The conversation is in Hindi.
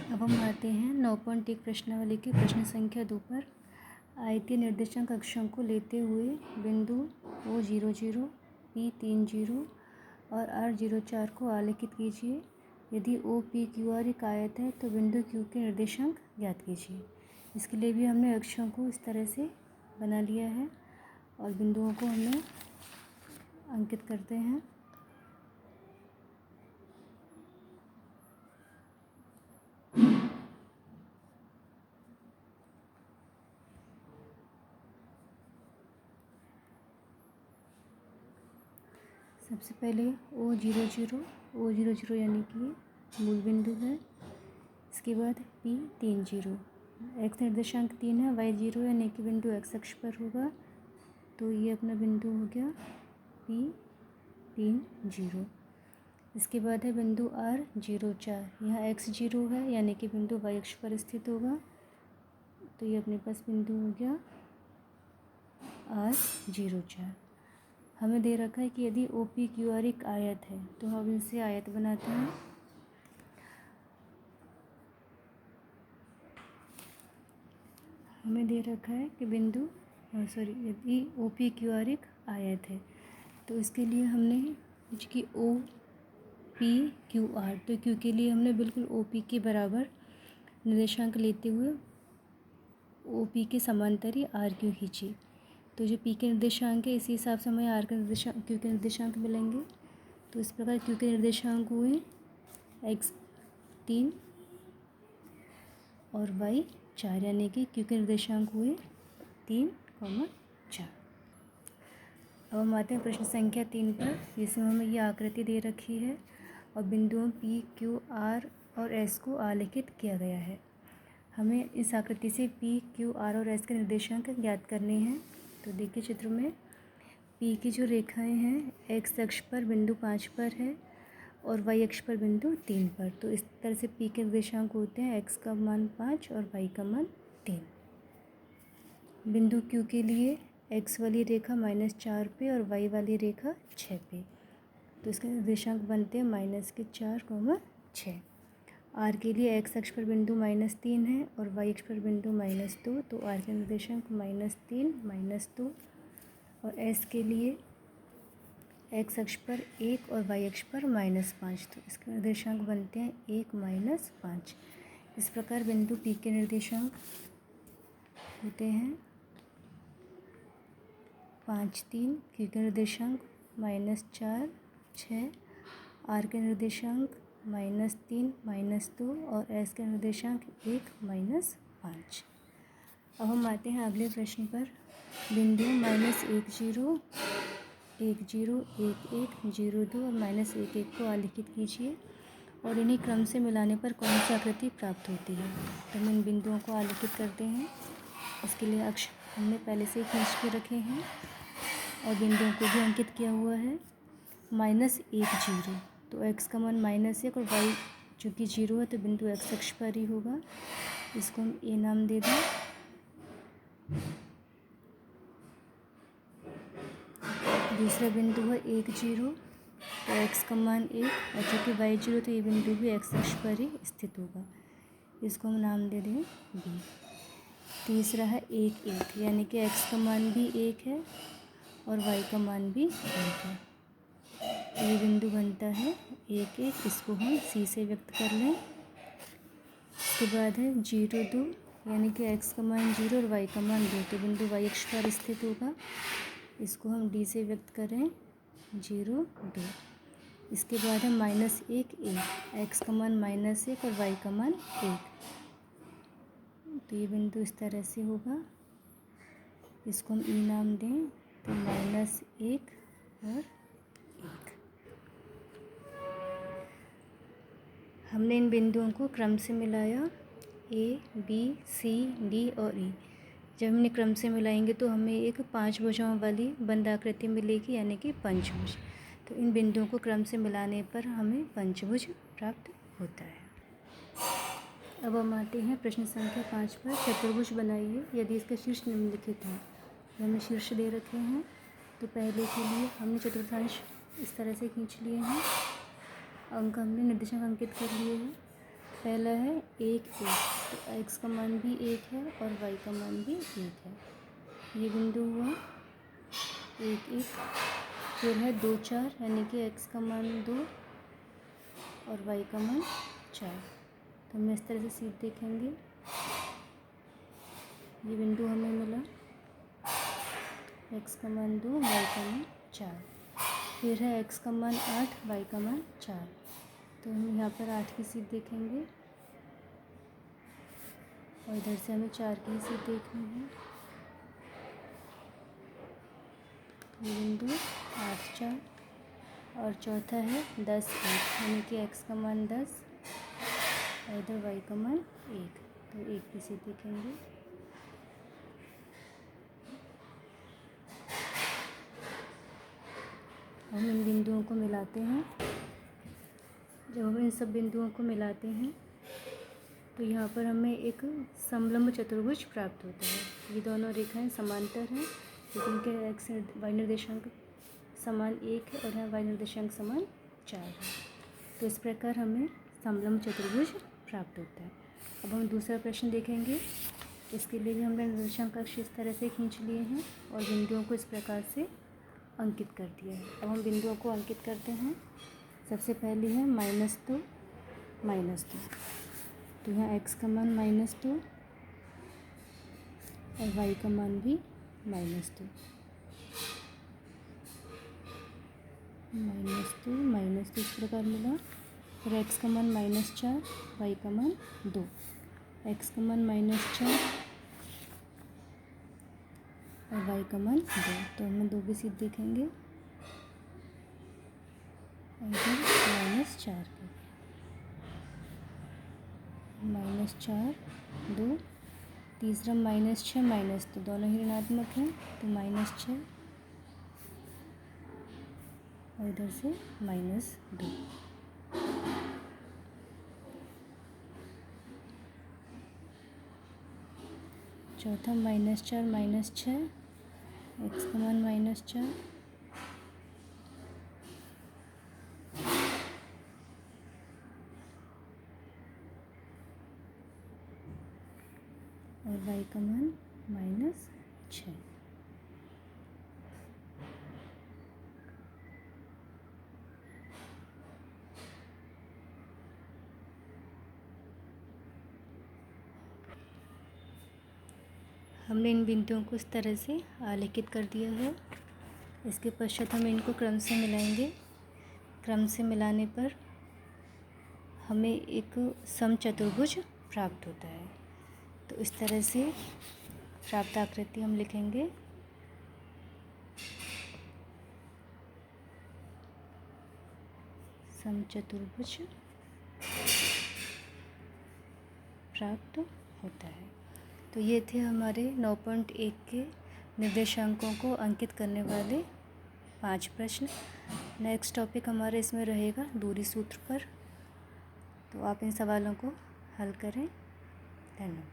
अब हम आते हैं 9.1 प्रश्नावली के प्रश्न संख्या 2 पर। आयतीय निर्देशांक अक्षों को लेते हुए बिंदु O00, P30 और R04 को आलेखित कीजिए। यदि OPQR एक आयत है तो बिंदु Q के निर्देशांक ज्ञात कीजिए। इसके लिए भी हमने अक्षों को इस तरह से बना लिया है और बिंदुओं को हमने अंकित करते हैं। सबसे पहले O00 यानी कि मूल बिंदु है। इसके बाद P30, x निर्देशांक 3 है, y0 यानी कि बिंदु x अक्ष पर होगा, तो ये अपना बिंदु हो गया P30। इसके बाद है बिंदु R04, यहाँ x0 है यानी कि बिंदु y अक्ष पर स्थित होगा, तो ये अपने पास बिंदु हो गया R04। हमें दे रखा है कि यदि OPQR एक आयत है तो हम इनसे आयत बनाते हैं। हमें दे रखा है कि यदि OPQR एक आयत है तो इसके लिए हमने कि OPQR, तो Q के लिए हमने बिल्कुल OP के बराबर निर्देशांक लेते हुए OP के समांतर ही RQ खींची। तो जो P के निर्देशांक है इसी हिसाब से हमें R के निर्देशांक Q के निर्देशांक मिलेंगे। तो इस प्रकार Q के निर्देशांक हुए x3 और y4, यानी कि Q के निर्देशांक हुए 3, 4। अब हम आते हैं प्रश्न संख्या 3 पर, जिसमें हमें ये आकृति दे रखी है और बिंदुओं P, Q, R और S को आलेखित किया गया है। हमें इस आकृति से P, Q, R और S के निर्देशांक ज्ञात करने हैं। तो देखिए चित्र में P की जो रेखाएं हैं x अक्ष पर बिंदु 5 पर है और y अक्ष पर बिंदु 3 पर। तो इस तरह से P के निर्देशांक होते हैं x का मान 5 और y का मान 3। बिंदु Q के लिए x वाली रेखा -4 पे और y वाली रेखा 6 पे, तो इसके निर्देशांक बनते हैं -4, 6। R के लिए x अक्ष पर बिंदु -3 है और y अक्ष पर बिंदु -2, तो R के निर्देशांक -3, -2। और S के लिए x अक्ष पर 1 और y अक्ष पर -5, तो इसके निर्देशांक बनते हैं 1, -5। इस प्रकार बिंदु P के निर्देशांक होते हैं 5, 3, Q के निर्देशांक -4, 6, R के निर्देशांक -3, -2 और S के निर्देशांक 1, -5। अब हम आते हैं अगले प्रश्न पर। बिंदु -10, 10, 11, 02 और -11 को आलेखित कीजिए और इन्हीं क्रम से मिलाने पर कौन सी आकृति प्राप्त होती है। तो हम इन बिंदुओं को आलेखित करते हैं। इसके लिए अक्ष हमने पहले से ही खींच के रखे हैं और बिंदुओं को भी अंकित किया हुआ है। -10, तो x का मान -1 और y चूँकि 0 है तो बिंदु x अक्ष पर ही होगा, इसको हम A नाम दे दें। दूसरा बिंदु है 10, तो x का मान 1 और चूँकि y 0 तो ये बिंदु भी x अक्ष पर ही स्थित होगा, इसको हम नाम दे दें B। तीसरा है 1, 1, यानी कि x का मान भी 1 है और y का मान भी 1 है, तो ये बिंदु बनता है 1, 1, इसको हम C से व्यक्त कर लें। उसके बाद है 0, 2, यानी कि x का मान 0 और y का मान 2, तो बिंदु y अक्ष पर स्थित होगा, इसको हम D से व्यक्त करें 0, 2। इसके बाद है -1, 1, x का मान -1 और y का मान 1, तो ये बिंदु इस तरह से होगा, इसको हम E नाम दें, तो -1 और 1। हमने इन बिंदुओं को क्रम से मिलाया A, B, C, D और E। जब हमने क्रम से मिलाएंगे तो हमें एक 5 भुजाओं वाली बंद आकृति मिलेगी, यानी कि पंचभुज। तो इन बिंदुओं को क्रम से मिलाने पर हमें पंचभुज प्राप्त होता है। अब हम आते हैं प्रश्न संख्या 5 पर। चतुर्भुज बनाइए यदि इसका शीर्ष निम्नलिखित है। हमें शीर्ष दे रखे हैं, तो पहले के लिए हमने चतुर्थांश इस तरह से खींच लिए हैं, अंक हमने निर्देशांक अंकित कर लिए हैं। पहला है 1 1, तो x का मान भी 1 है और y का मान भी 1 है। ये बिंदु हुआ 1 1। फिर है 2 4, यानी कि x का मान 2 और y का मान 4। तो हम इस तरह से सीध देखेंगे। ये बिंदु हमें मिला, x का मान 2, y का मान 4। फिर है x का मान 8, y का मान 4। तो हम यहाँ पर 8 की सीध देखेंगे और इधर से हमें 4 की सीध देखनी है। ये बिंदु 8 4 और चौथा है 10 1, यानी कि x का मान 10 और इधर y का मान 1। तो 1 की सीध देखेंगे। हम इन बिंदुओं को मिलाते हैं। जब हम इन सब बिंदुओं को मिलाते हैं तो यहाँ पर हमें एक समलंब चतुर्भुज प्राप्त होता है। ये दोनों रेखाएं समांतर हैं, लेकिन इनके एक्स वाई निर्देशांक समान 1 है और यहाँ वाई निर्देशांक समान 4 है। तो इस प्रकार हमें समलंब चतुर्भुज प्राप्त होता है। अब हम दूसरा प्रश्न देखेंगे। इसके लिए भी हमने निर्देशांक अक्ष इस तरह से खींच लिए हैं और बिंदुओं को इस प्रकार से अंकित कर दिया है। अब हम बिंदुओं को अंकित करते हैं। सबसे पहले है -2 -2, तो यहाँ x का मान -2 और y का मान भी -2 -2 इस प्रकार मिला। फिर x का मान -4, y का मान 2, x का मान -4 और y का मान 2। तो हमें 2 की सीध देखेंगे और इधर -4 की, -4 2, तीसरा -6 -2, दोनों ही ऋणात्मक हैं तो -6 और इधर से -2। चौथा -4 -6, x का मान -4 और y का मान -6। हमने इन बिंदुओं को इस तरह से आलेखित कर दिया है। इसके पश्चात हम इनको क्रम से मिलाएंगे। क्रम से मिलाने पर हमें एक समचतुर्भुज प्राप्त होता है। तो इस तरह से प्राप्त आकृति हम लिखेंगे। समचतुर्भुज प्राप्त होता है। तो ये थे हमारे 9.1 के निर्देशांकों को अंकित करने वाले 5 प्रश्न। नेक्स्ट टॉपिक हमारे इसमें रहेगा दूरी सूत्र पर। तो आप इन सवालों को हल करें। धन्यवाद।